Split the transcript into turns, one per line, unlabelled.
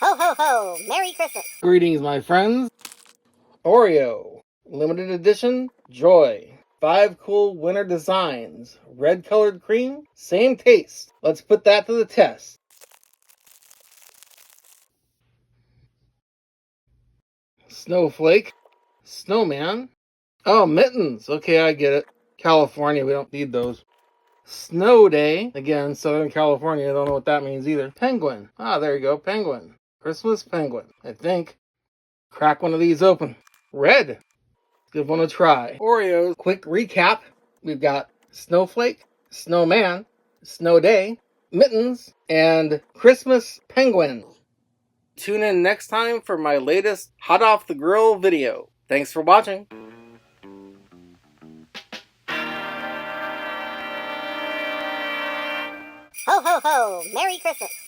Ho ho ho! Merry Christmas!
Greetings, my friends. OREO limited edition Joy. 5 cool winter designs. Red colored cream, same taste. Let's put that to the test. Snowflake, snowman. Oh, mittens. Okay, I get it. California, we don't need those. Snow day. Again, Southern California. I don't know what that means either. Penguin. Ah, there you go. Penguin. Christmas penguin, I think. Crack one of these open. Red. Give one a try. Oreos. Quick recap. We've got snowflake, snowman, snow day, mittens, and Christmas penguin. Tune in next time for my latest hot off the grill video. Thanks for watching.
Ho ho ho! Merry Christmas!